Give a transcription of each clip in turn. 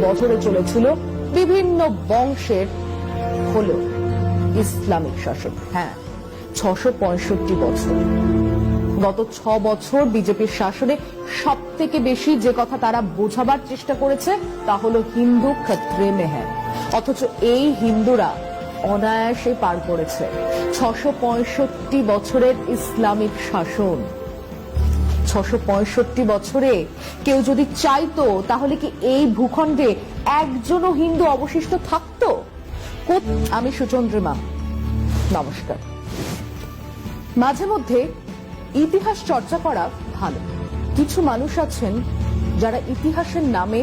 বছরে চলেছিল বিভিন্ন বংশের হলো ইসলামিক শাসন। হ্যাঁ, 665 বছর। গত 6 বছর বিজেপির শাসনে সব থেকে বেশি যে কথা তারা বোঝাবার চেষ্টা করেছে তা হলো হিন্দু খতরে মে হ্যায়। অথচ এই হিন্দুরা অনায়াসে পার করেছে 665 বছরের ইসলামিক শাসন। 665 বছরে কেউ যদি চাইতো তাহলে কি এই ভূখণ্ডে একজনও হিন্দু অবশিষ্ট থাকতো? আমি সুচন্দ্রিমা, নমস্কার। মাঝে মধ্যে ইতিহাস চর্চা করা ভালো। কিছু মানুষ আছেন যারা ইতিহাসের নামে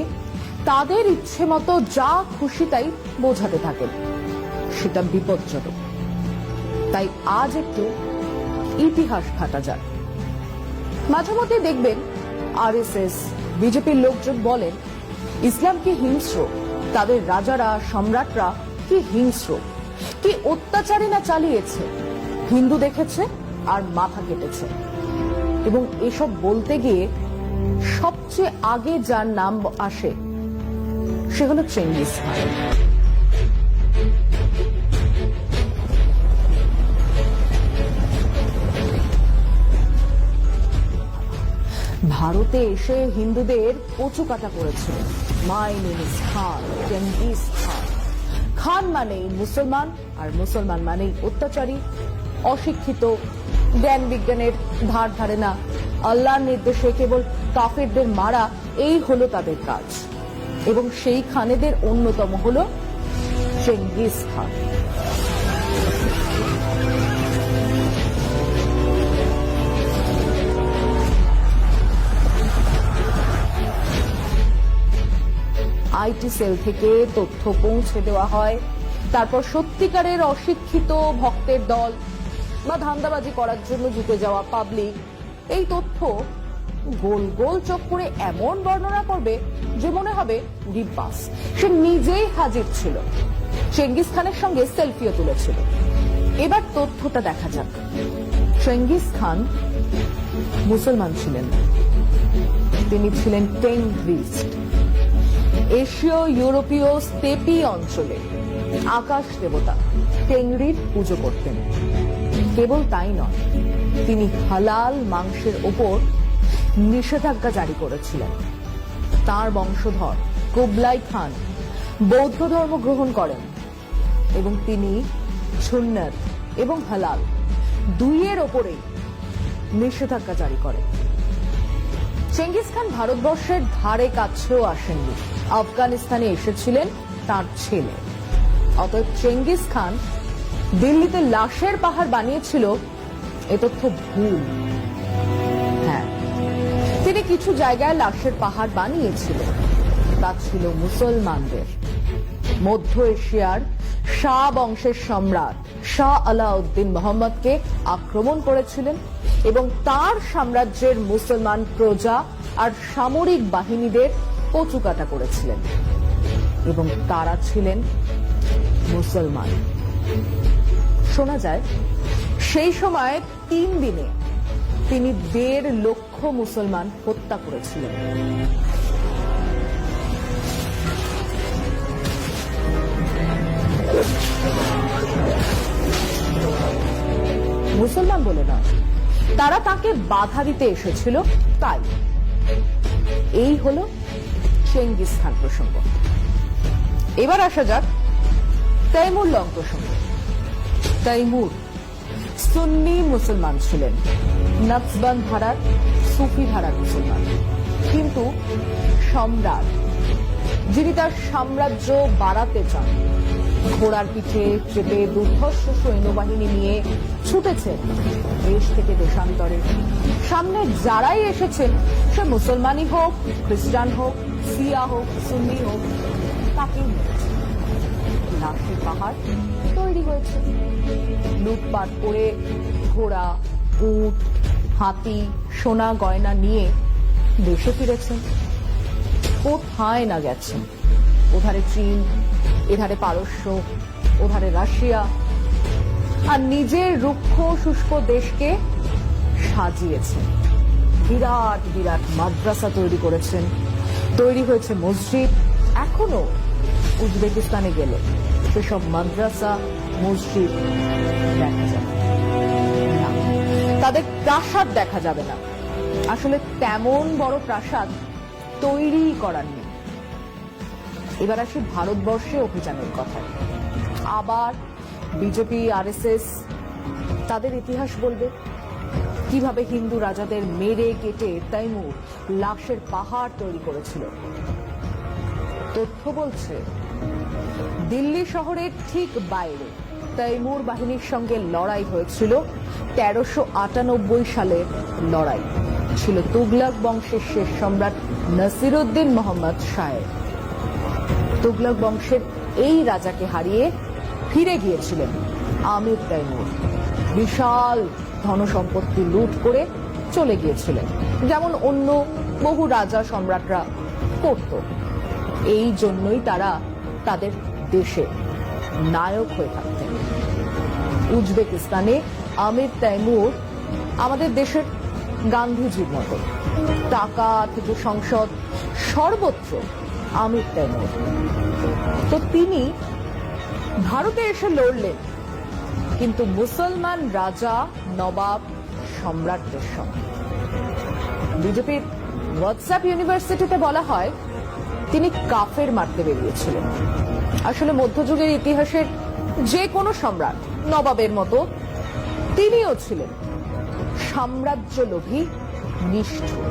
তাদের ইচ্ছে মতো যা খুশি তাই বোঝাতে থাকেন, সেটা বিপজ্জনক। তাই আজ একটু ইতিহাস ঘাটা যাক। মাঝে মধ্যে দেখবেন আরএসএস, বিজেপির লোকজন বলেন ইসলাম কি হিংস্র, তাদের রাজারা সম্রাটরা কি হিংস্র, কি অত্যাচারী না চালিয়েছে, হিন্দু দেখেছে আর মাথা কেটেছে। এবং এসব বলতে গিয়ে সবচেয়ে আগে যার নাম আসে সে হলো চেঙ্গিস খান। ভারতে এসে হিন্দুদের কচুকাটা করেছিল। My name is Khan, Genghis Khan. Khan মানেই মুসলমান, আর মুসলমান মানেই অত্যাচারী, অশিক্ষিত, জ্ঞান বিজ্ঞানের ধার ধারে না, আল্লাহর নির্দেশে কেবল কাফেরদের মারা, এই হলো তাদের কাজ। এবং সেই খানেদের অন্যতম হলো চেঙ্গিস খান। আইটি সেল থেকে তথ্য পৌঁছে দেওয়া হয়, তারপর সত্যিকারের অশিক্ষিত ভক্তের দল বা ধান্দাবাজি করার জন্য জুটে যাওয়া পাবলিক এই তথ্য গোল গোল চোখ করে এমন বর্ণনা করবে যে মনে হবে ডিব্বাস সে নিজেই হাজির ছিল, চেঙ্গিস খানের সঙ্গে সেলফিও তুলেছিল। এবার তথ্যটা দেখা যাক। চেঙ্গিস খান মুসলমান ছিলেন না, তিনি ছিলেন টেংরিস্ট। এশীয় ইউরোপীয় স্টেপি অঞ্চলে আকাশ দেবতা টেংরির পুজো করতেন। কেবল তাই নয়, তিনি হালাল মাংসের ওপর নিষেধাজ্ঞা জারি করেছিলেন। তার বংশধর কুবলাই খান বৌদ্ধ ধর্ম গ্রহণ করেন এবং তিনি সুন্নত এবং হালাল দুইয়ের ওপরেই নিষেধাজ্ঞা জারি করেন। চেঙ্গিস খান ভারতবর্ষের ধারে কাছেও আসেননি, আফগানিস্তানে এসেছিলেন তার ছেলে। অতএব চেঙ্গিস খান দিল্লিতে লাশের পাহাড় বানিয়েছিল এ তথ্য ভুল। হ্যাঁ, তিনি কিছু জায়গায় লাশের পাহাড় বানিয়েছিলেন, তা ছিল মুসলমানদের। মধ্য এশিয়ার শাহ বংশের সম্রাট শাহ আলাউদ্দিন মোহাম্মদকে আক্রমণ করেছিলেন এবং তার সাম্রাজ্যের মুসলমান প্রজা আর সামরিক বাহিনীদের কচুকাটা করেছিলেন, এবং তারা ছিলেন মুসলমান। শোনা যায় সেই সময় 3 দিনে তিনি 1.5 লক্ষ মুসলমান হত্যা করেছিলেন। মুসলমান বলে নয়, তারা তাকে বাধা দিতে এসেছিল তাই। এই হলো চেঙ্গিস খান প্রসঙ্গ। এবার আসা যাক তৈমুর লং প্রসঙ্গে। তৈমুর সুন্নি মুসলমান ছিলেন, নকশবন্দ ধারার সুফি ধারার মুসলমান, কিন্তু সম্রাট যিনি তার সাম্রাজ্য বাড়াতে চান, ঘোড়ার পিঠে চেপে দুর্ধর্ষ সৈন্যবাহিনী নিয়ে ছুটেছেন দেশ থেকে দেশান্তরে। সামনে যারাই এসেছেন, সে মুসলমানই হোক, খ্রিস্টান হোক, শিয়া হোক, সুন্নি হোক, তাকেই মেরেছে। লাশের পাহাড় তৈরি হয়েছে। লুটপাট করে ঘোড়া, উট, হাতি, সোনা গয়না নিয়ে দেশে ফিরেছেন। কোথায় না গেছেন, ওধারে চীন, এধারে পারস্য, ওধারে রাশিয়া, আর নিজের রুক্ষ শুষ্ক দেশকে সাজিয়েছেন। বিরাট বিরাট মাদ্রাসা তৈরি করেছেন, তৈরি হয়েছে মসজিদ। এখনো উজবেকিস্তানে গেলে সেসব মাদ্রাসা মসজিদ দেখা যাবে না, তাদের প্রাসাদ দেখা যাবে না। আসলে তেমন বড় প্রাসাদ তৈরি করার নেই। এবার আসি ভারতবর্ষে অভিযানের কথায়। আবার বিজেপি আরএসএস তাদের ইতিহাস বলবে, কিভাবে হিন্দু রাজাদের মেরে কেটে তৈমুর লাশের পাহাড় তৈরি করেছিল। তথ্য বলছে দিল্লি শহরের ঠিক বাইরে তৈমুর বাহিনীর সঙ্গে লড়াই হয়েছিল 1398 সালের লড়াই। ছিল তুগলক বংশের শেষ সম্রাট নাসিরউদ্দিন মোহাম্মদ শাহের। তুগলক বংশের এই রাজাকে হারিয়ে ফিরে গিয়েছিলেন আমির তৈমুর। বিশাল ধনসম্পত্তি লুট করে চলে গিয়েছিলেন, যেমন অন্য বহু রাজা সম্রাটরা করত। এই জন্যই তারা তাদের দেশে নায়ক হয়ে থাকতেন। উজবেকিস্তানে আমির তৈমুর আমাদের দেশের গান্ধীজির মতো। টাকা থেকে সংসদ সর্বত্র আমির তৈমুর। তো তিনি ভারতে এসে লড়লেন, কিন্তু মুসলমান রাজা নবাব সম্রাটদের সঙ্গে। বিজেপির হোয়াটসঅ্যাপ ইউনিভার্সিটিতে বলা হয় তিনি কাফের মারতে বেরিয়েছিলেন। আসলে মধ্যযুগের ইতিহাসের যে কোনো সম্রাট নবাবের মতো তিনিও ছিলেন সাম্রাজ্যলোভী, নিষ্ঠুর।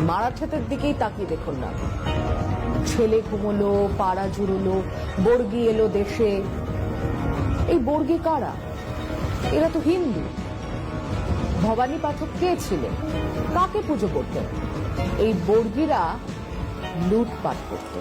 মারাঠাদের দিকেই তাকিয়ে দেখুন না। ছেলে ঘুমলো, পাড়া জুড়লো, বর্গী এলো দেশে। এই বর্গী কারা? এরা তো হিন্দু। ভবানী পাঠক কে ছিলেন? কাকে পুজো করতেন? এই বর্গীরা লুটপাট করত।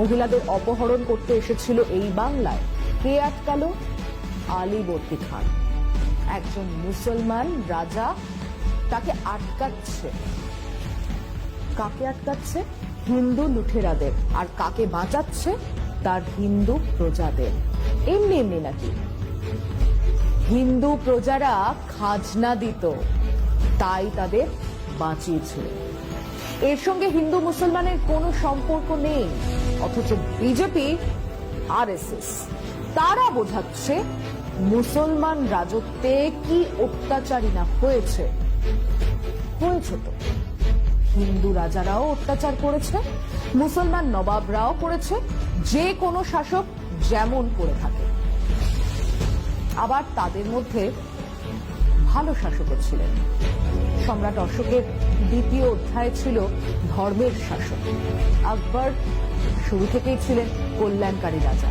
মহিলাদের অপহরণ করতে এসেছিল এই বাংলায়। কে আটকালো? আলীবর্দী খান, একজন মুসলমান রাজা। তাকে আটকাচ্ছে। কাকে আটকাচ্ছে? হিন্দু লুঠেরাদের। আর কাকে বাঁচাচ্ছে? তার হিন্দু প্রজাদের। এমনি এমনি নাকি? হিন্দু প্রজারা খাজনা দিত, তাই তাদের বাঁচিয়েছিল। এর সঙ্গে হিন্দু মুসলমানের কোনো সম্পর্ক নেই। অথচ বিজেপি আরএসএস তারা বোঝাচ্ছে মুসলমান রাজত্বে কি অত্যাচারী না হয়েছে। হয়েছে তো। হিন্দু রাজারাও অত্যাচার করেছে, মুসলমান নবাবরাও করেছে, যে কোনো শাসক যেমন করে থাকে। আবার তাদের মধ্যে ভালো শাসকও ছিলেন। সম্রাট অশোকের দ্বিতীয় অধ্যায় ছিল ধর্মের শাসক। আকবর শুরু থেকেই ছিলেন কল্যাণকারী রাজা।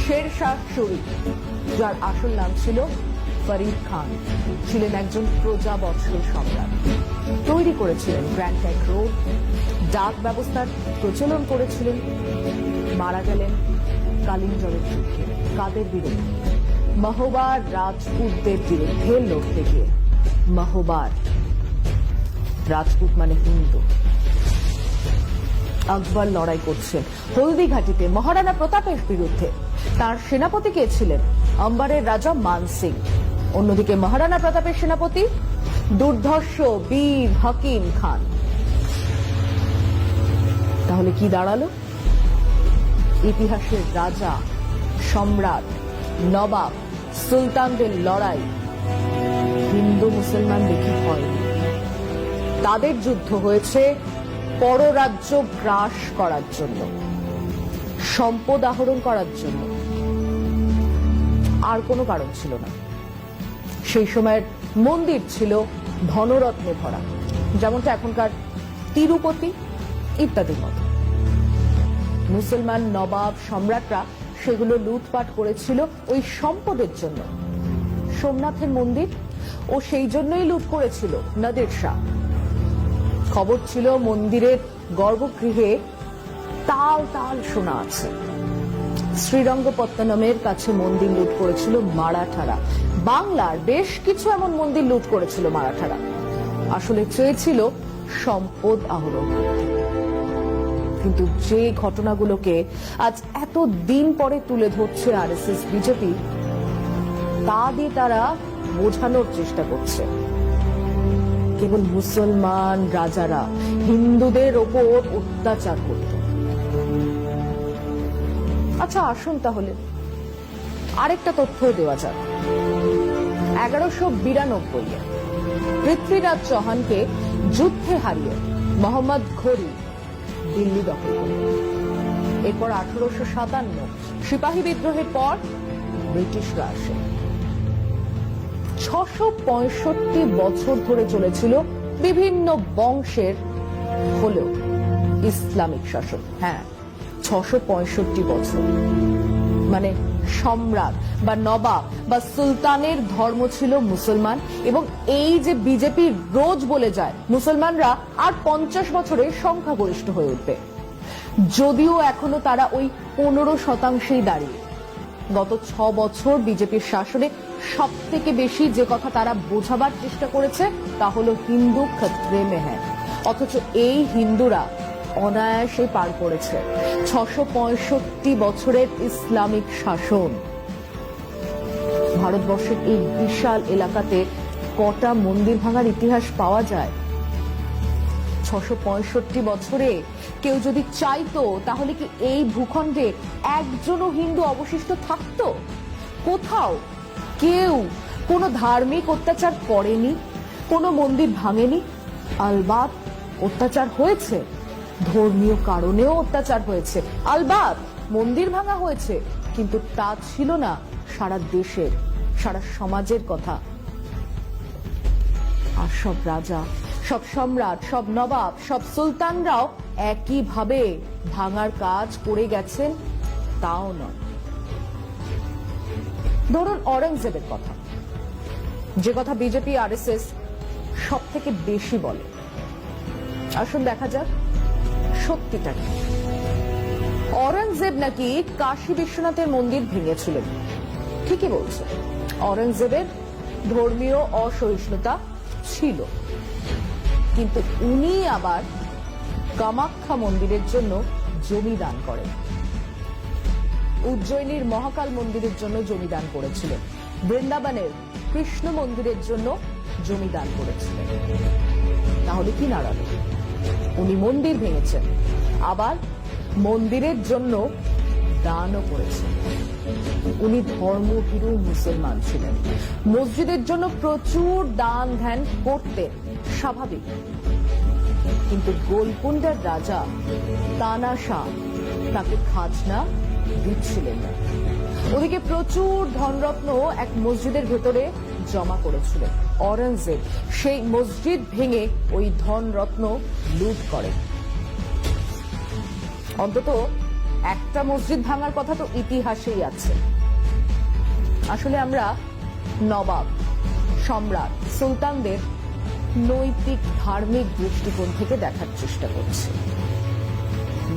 শেরশাহ সূরি, যার আসল নাম ছিল ফরিদ খান, ছিলেন একজন প্রজাবৎসল সম্রাট। তৈরি করেছিলেন গ্র্যান্ড ট্র্যাঙ্ক রোড, ডাক ব্যবস্থার প্রচলন করেছিলেন। মারা গেলেন কালিঞ্জরের যুদ্ধে। কাদের বিরুদ্ধে? মহোবার রাজপুতদের বিরুদ্ধে লড়তে গিয়ে। মহোবার রাজপুত মানে হিন্দু। আকবর লড়াই করছেন হলদিঘাটিতে মহারানা প্রতাপের বিরুদ্ধে। তার সেনাপতি কে ছিলেন? আম্বারের রাজা মান সিং। অন্যদিকে মহারানা প্রতাপের সেনাপতি দুর্ধর্ষ বীর হাকিম খান। তাহলে কি দাঁড়ালো? ইতিহাসের রাজা, সম্রাট, নবাব, সুলতানদের লড়াই হিন্দু মুসলমান দেখে হয়নি। তাদের যুদ্ধ হয়েছে পররাজ্য গ্রাস করার জন্য, সম্পদ আহরণ করার জন্য। আর কোনো কারণ ছিল না। সেই সময়ের মন্দির ছিল ধনরত্নে ভরা, যেমনটা এখনকার তিরুপতি ইত্যাদির মতো। মুসলমান নবাব সম্রাটরা সেগুলো লুটপাট করেছিল ওই সম্পদের জন্য। সোমনাথের মন্দির ও সেই জন্যই লুট করেছিল নাদের শাহ। খবর ছিল মন্দিরের গর্ভগৃহে তাল তাল সোনা আছে। শ্রীরঙ্গপত্তনমের কাছে মন্দির লুট করেছিল মারাঠারা। বাংলার বেশ কিছু এমন মন্দির লুট করেছিল মারাঠারা। আসলে চেয়েছিল সম্পদ আহরণ। কিন্তু যে ঘটনাগুলোকে আজ এত দিন পরে তুলে ধরছে আরএসএস বিজেপি, তা দিয়ে তারা বোঝানোর চেষ্টা করছে কেবল মুসলমান রাজারা হিন্দুদের ওপর অত্যাচার করত। আচ্ছা, আসুন তাহলে আরেকটা তথ্য দেওয়া যাক। 1192 পৃথ্বীরাজ চৌহানকে যুদ্ধে হারিয়ে মোহাম্মদ ঘোরি দিল্লি দখল করলেন। এরপর 1857 সিপাহী বিদ্রোহের পর ব্রিটিশরা আসে। 665 বছর ধরে চলেছিল বিভিন্ন বংশের হলেও ইসলামিক শাসন। হ্যাঁ, 665 বছর, মানে সম্রাট বা নবাব বা সুলতানের ধর্ম ছিল মুসলমান। এবং এই যে বিজেপি রোজ বলে যায় মুসলমানরা আর 50 বছরে সংখ্যাগরিষ্ঠ হয়ে উঠবে, যদিও এখনো তারা ওই 15%ই দাঁড়িয়ে। গত 6 বছর বিজেপির শাসনে সব থেকে বেশি যে কথা তারা বোঝাবার চেষ্টা করেছে তা হলো হিন্দু খতরে মে হ্যায়। অথচ এই হিন্দুরা অনায়াসে পার করেছে 665 বছরের ইসলামিক শাসন। ভারতবর্ষের এই বিশাল এলাকাতে কটা মন্দির ভাঙার ইতিহাস পাওয়া যায়? 665 বছরে কেউ যদি চাইতো তাহলে কি এই ভূখণ্ডে একজনও হিন্দু অবশিষ্ট থাকতো? কোথাও কেউ কোনো ধার্মিক অত্যাচার করেনি, কোনো মন্দির ভাঙেনি। আলবাত অত্যাচার হয়েছে, ধর্মীয় কারণেও অত্যাচার হয়েছে, আলবাত মন্দির ভাঙা হয়েছে, কিন্তু তা ছিল না সারা দেশের, সারা সমাজের কথা। আর সব রাজা, সব সম্রাট, সব নবাব, সব সুলতানরাও একইভাবে ভাঙার কাজ করে গেছেন তাও নয়। ধরুন অরঙ্গজেবের কথা, যে কথা বিজেপি আরএসএস সব থেকে বেশি বলে। আসুন দেখা যাক সত্যিটা কি। অরঙ্গজেব নাকি কাশী বিশ্বনাথের মন্দির ভেঙেছিলেন, ঠিকই বলছে। অরঙ্গজেবের ধর্মীয় অসহিষ্ণুতা ছিল, কিন্তু উনি আবার কামাখ্যা মন্দিরের জন্য জমি দান করেন, উজ্জয়িনীর মহাকাল মন্দিরের জন্য জমি দান করেছিলেন, বৃন্দাবনের কৃষ্ণ মন্দিরের জন্য জমি দান করেছিলেন। তাহলে কি নাড়ালো? উনি মন্দির ভেঙেছেন, আবার মন্দিরের জন্য দানও করেছেন। উনি ধর্মভীরু মুসলমান ছিলেন, মসজিদের জন্য প্রচুর দান ধ্যান করতেন, স্বাভাবিক। কিন্তু গোলকুন্ডার রাজা তানা শাহ তাকে খাজনা দিচ্ছিলেন না। ওদিকে প্রচুর ধনরত্ন এক মসজিদের ভেতরে জমা করেছিলেন। অরঙ্গজেব সেই মসজিদ ভেঙে ওই ধনরত্ন লুট করেন। অন্তত একটা মসজিদ ভাঙার কথা তো ইতিহাসেই আছে। আসলে আমরা নবাব, সম্রাট, সুলতানদের নৈতিক ধার্মিক দৃষ্টিকোণ থেকে দেখার চেষ্টা করছি।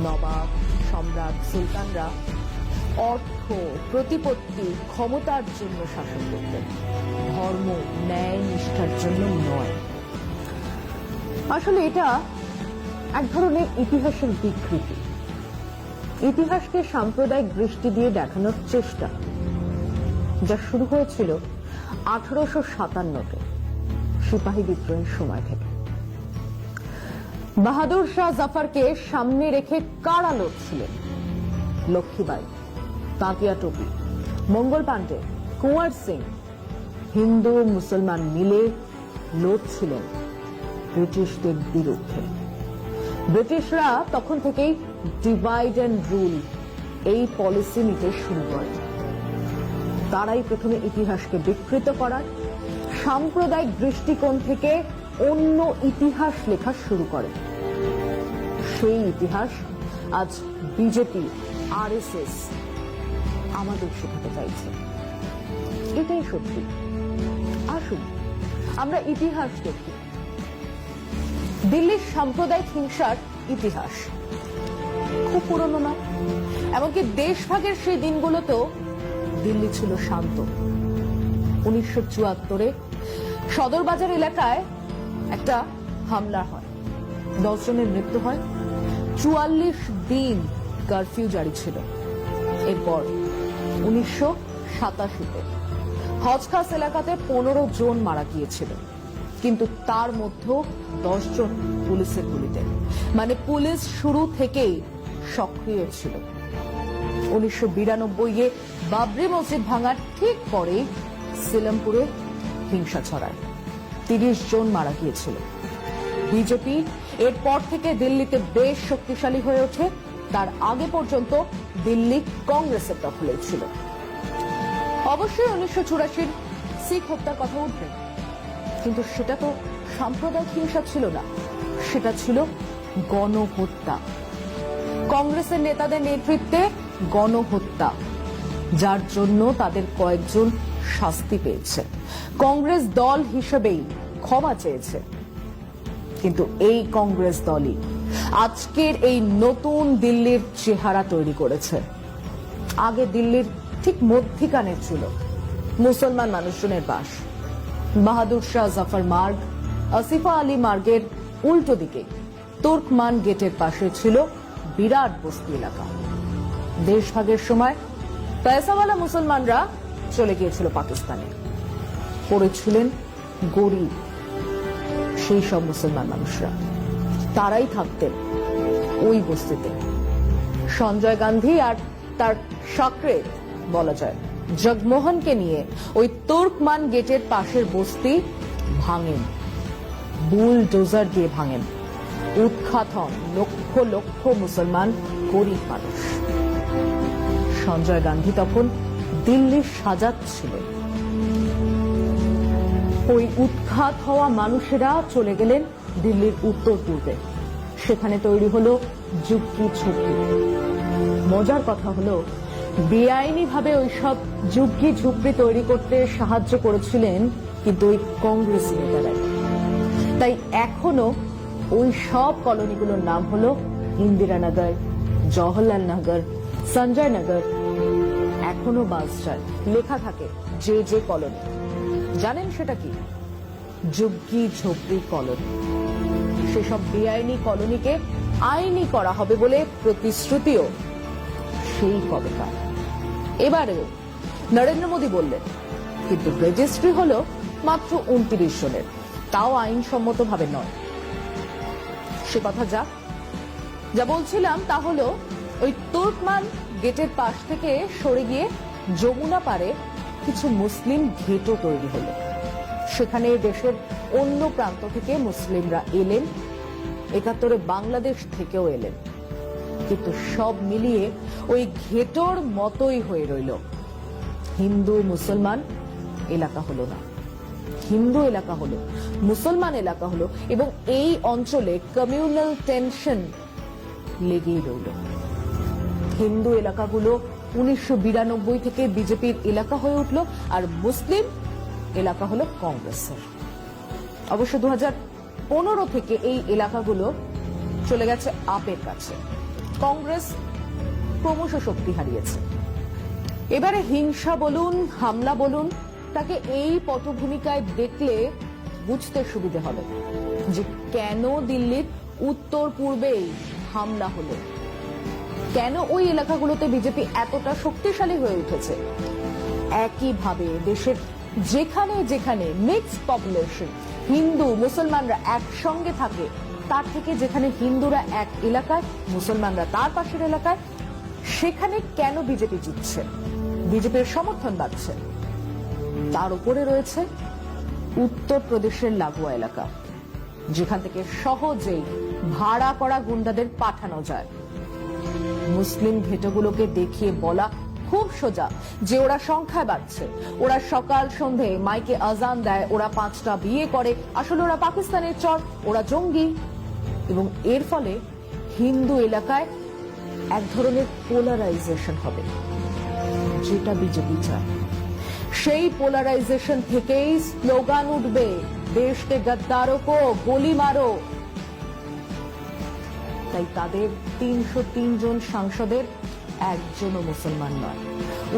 নবাব, সম্রাট, সুলতানরা অর্থ, প্রতিপত্তি, ক্ষমতার জন্য শাসন করতেন, ধর্ম, ন্যায়, নিষ্ঠার জন্য নয়। আসলে এটা এক ধরনের ইতিহাসের বিকৃতি, ইতিহাসকে সাম্প্রদায়িক দৃষ্টি দিয়ে দেখানোর চেষ্টা, যা শুরু হয়েছিল 1857-তে সিপাহী বিদ্রোহের সময় থেকে। বাহাদুর শাহ জাফরকে সামনে রেখে কারা লড়ছিলেন? লক্ষ্মীবাই, তাঁতিয়া টোপি, মঙ্গল পাণ্ডে, কুঁওয়ার সিং, হিন্দু মুসলমান মিলে লড়ছিলেন ব্রিটিশদের বিরুদ্ধে। ব্রিটিশরা তখন থেকেই ডিভাইড অ্যান্ড রুল এই পলিসি নিতে শুরু করে। তারাই প্রথমে ইতিহাসকে বিকৃত করার, সাম্প্রদায়িক দৃষ্টিকোণ থেকে অন্য ইতিহাস লেখা শুরু করে। সেই ইতিহাস আজ বিজেপি, আরএসএস আমাদের শেখাতে চাইছে। এটাই সত্যি। আসুন আমরা ইতিহাস দেখি। দিল্লির সাম্প্রদায়িক হিংসার ইতিহাস খুব পুরনো না, এমনকি দেশভাগের সেই দিনগুলোতেও দিল্লি ছিল শান্ত। 1974-এ সদরবাজার এলাকায় একটা হামলা হয়, 10 জনের মৃত্যু হয়, 44 দিন কারফিউ জারি ছিল। এরপর 1987-তে হজখাস এলাকাতে 15 জন মারা গিয়েছিল, কিন্তু তার মধ্যে 10 জন পুলিশের গুলিতে। মানে পুলিশ শুরু থেকেই সক্রিয় ছিল। 1992-এ বাবরি মসজিদ ভাঙার ঠিক পরে সিলামপুরে হিংসা ছড়ায়, 30 জন মারা গিয়েছিল। বিজেপি এরপর থেকে দিল্লিতে বেশ শক্তিশালী হয়ে ওঠে। তার আগে পর্যন্ত দিল্লি কংগ্রেসের দখলে ছিল। অবশ্যই 1984-র শিখ হত্যার কথা উঠবে, কিন্তু সেটা তো সাম্প্রদায়িক হিংসা ছিল না, সেটা ছিল গণহত্যা। কংগ্রেসের নেতাদের নেতৃত্বে গণহত্যা, যার জন্য তাদের কয়েকজন শাস্তি পেয়েছে। কংগ্রেস দল হিসেবেই ক্ষমা চেয়েছে। কিন্তু এই কংগ্রেস দলই আজকের এই নতুন দিল্লির চেহারা তৈরি করেছে। আগে দিল্লির ঠিক মধ্যিখানে ছিল মুসলমান মানুষজনের বাস। বাহাদুর শাহ জাফর মার্গ, আসিফা আলী মার্গের উল্টো দিকে তুর্কমান গেটের পাশে ছিল বিরাট বস্তি এলাকা। দেশভাগের সময় পয়সাওয়ালা মুসলমানরা চলে গিয়েছিল পাকিস্তানে, পড়েছিলেন গরিব সেই সব মুসলমান মানুষরা, তারাই থাকতেন ওই বস্তিতে। সঞ্জয় গান্ধী আর তার সাকরে বলা যায় জগমোহনকে নিয়ে ওই তুর্কমান গেটের পাশের বস্তি ভাঙেন, বুলডোজার দিয়ে ভাঙেন। উৎখাত হন লক্ষ লক্ষ মুসলমান গরিব মানুষ। সঞ্জয় গান্ধী তখন দিল্লির সাজাচ্ছিলেন। ওই উৎখাত হওয়া মানুষেরা চলে গেলেন দিল্লির উত্তর পূর্বে। সেখানে তৈরি হলো ঝুপড়ি ঝুপড়ি। মজার কথা হলো, বেআইনি ভাবে ওইসব ঝুপড়ি ঝুপড়ি তৈরি করতে সাহায্য করেছিলেন কিন্তু ওই কংগ্রেস নেতারাই। তাই এখনো ওই সব কলোনিগুলোর নাম হলো ইন্দিরানগর, জওহরলাল নগর, সঞ্জয় নগর। এখনো বাসস্ট্যান্ড লেখা থাকে যে যে কলোনি। জানেন সেটা কি? ঝুপড়ি ঝুপড়ি কলোনি। সেসব বেআইনি কলোনিকে আইনি করা হবে বলে প্রতিশ্রুতিও সেই কবেকার। এবারেও নরেন্দ্র মোদী বললেন, কিন্তু রেজিস্ট্রি হলো মাত্র 29 জনের, তাও আইনসম্মত ভাবে নয়। সে কথা যা বলছিলাম তা হলো, ওই তুর্কমান গেটের পাশ থেকে সরে গিয়ে যমুনা পারে কিছু মুসলিম ঘেটো তৈরি হলো। সেখানে দেশের অন্য প্রান্ত থেকে মুসলিমরা এলেন, 71-এ বাংলাদেশ থেকেও এলেন, কিন্তু সব মিলিয়ে ওই ঘেটোর মতোই হয়ে রইল। হিন্দু মুসলমান এলাকা হলো না, হিন্দু এলাকা হলো, মুসলমান এলাকা হলো, এবং এই অঞ্চলে কমিউনাল টেনশন লেগেই রইল। হিন্দু এলাকাগুলো 1992 থেকে বিজেপির এলাকা হয়ে উঠল, আর মুসলিম এলাকা হলো কংগ্রেসের। অবশ্য 2015 থেকে এই এলাকাগুলো চলে গেছে আপের কাছে। কংগ্রেস ক্রমশ শক্তি হারিয়েছে। এবারে হিংসা বলুন, হামলা বলুন, তাকে এই পটভূমিকায় দেখলে বুঝতে সুবিধে হবে যে কেন দিল্লির উত্তর পূর্বেই হামলা হলো, কেন ওই এলাকাগুলোতে বিজেপি এতটা শক্তিশালী হয়ে উঠেছে। একইভাবে দেশের যেখানে যেখানে মিক্সড পপুলেশন, হিন্দু মুসলমানরা একসঙ্গে থাকে, তার থেকে যেখানে হিন্দুরা এক এলাকায়, মুসলমানরা তার পাশের এলাকায়, সেখানে কেন বিজেপি জিতছে, বিজেপির সমর্থন বাড়ছে। তার উপরে রয়েছে উত্তরপ্রদেশের লাগোয়া এলাকা, যেখান থেকে সহজেই ভাড়া করা গুন্ডাদের পাঠানো যায়। মুসলিম ঘেটোগুলোকে দেখিয়ে বলা খুব সোজা যে ওরা সংখ্যায় বাড়ছে, ওরা সকাল সন্ধে মাইকে আজান দেয়, ওরা 5টা বিয়ে করে, আসলে ওরা পাকিস্তানের চর, ওরা জঙ্গি। এবং এর ফলে হিন্দু এলাকায় এক ধরনের পোলারাইজেশন হবে, যেটা বিজেপি চায়। সেই পোলারাইজেশন থেকেই স্লোগান উঠবে, দেশ কে গদ্দারোं को গোলি মারো। তাই তাদের 303 জন সাংসদের একজনও মুসলমান নয়।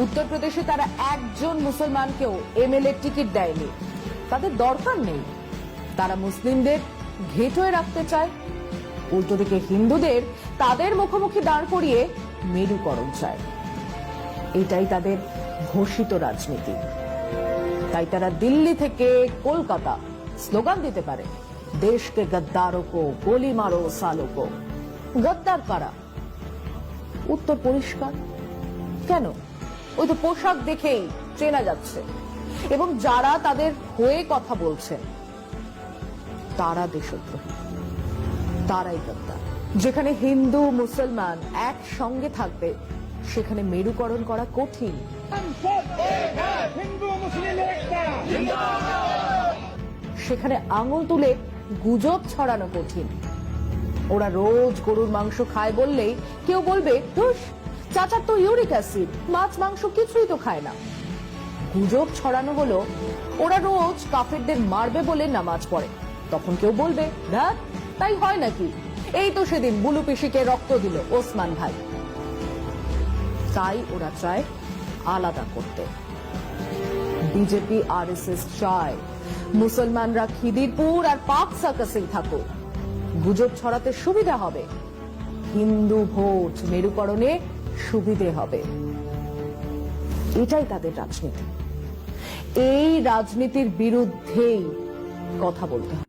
উত্তরপ্রদেশে তারা একজন মুসলমানকেও এমএলএ টিকিট দেয়নি, তাদের দরকার নেই। তারা মুসলিমদের ঘেটোয় রাখতে চায়, উল্টো দিকে হিন্দুদের তাদের মুখোমুখি দাঁড় করিয়ে মেরুকরণ চায়। এটাই তাদের ঘোষিত রাজনীতি। তাই তারা দিল্লি থেকে কলকাতা স্লোগান দিতে পারে, দেশকে গদ্দারো কো গোলি মারো সালো কো। গদ্দার কারা? উত্তর পরিষ্কার। কেন? ওই তো পোশাক দেখেই চেনা যাচ্ছে। এবং যারা তাদের হয়ে কথা বলছেন তারা দেশদ্রোহী, তারাই গদ্দার। যেখানে হিন্দু মুসলমান একসঙ্গে থাকবে সেখানে মেরুকরণ করা কঠিন। সেখানে আঙুল তুলে গুজব ছড়ানো কঠিন। ওরা রোজ গরুর মাংস খায় বললেই কেউ বলবে, ধুস, চাচার তো ইউরিক অ্যাসিড, মাছ মাংস কিছুই তো খায় না। গুজব ছড়ানো হলো ওরা রোজ কাফেরদের মারবে বলে নামাজ পড়ে, তখন কেউ বলবে, ধ্যাৎ, তাই হয় নাকি, এই তো সেদিন বুলু পিসিকে রক্ত দিল ওসমান ভাই। তাই ওরা চায় আলাদা করতে। বিজেপি আরএসএস চায় মুসলমানরা খিদিরপুর আর পাক সার্কাসেই থাকুক, গুজব ছড়াতে সুবিধা হবে, হিন্দু ভোট মেরুকরণে সুবিধে হবে। এটাই তাদের রাজনীতি। এই রাজনীতির বিরুদ্ধেই কথা বলতে হবে।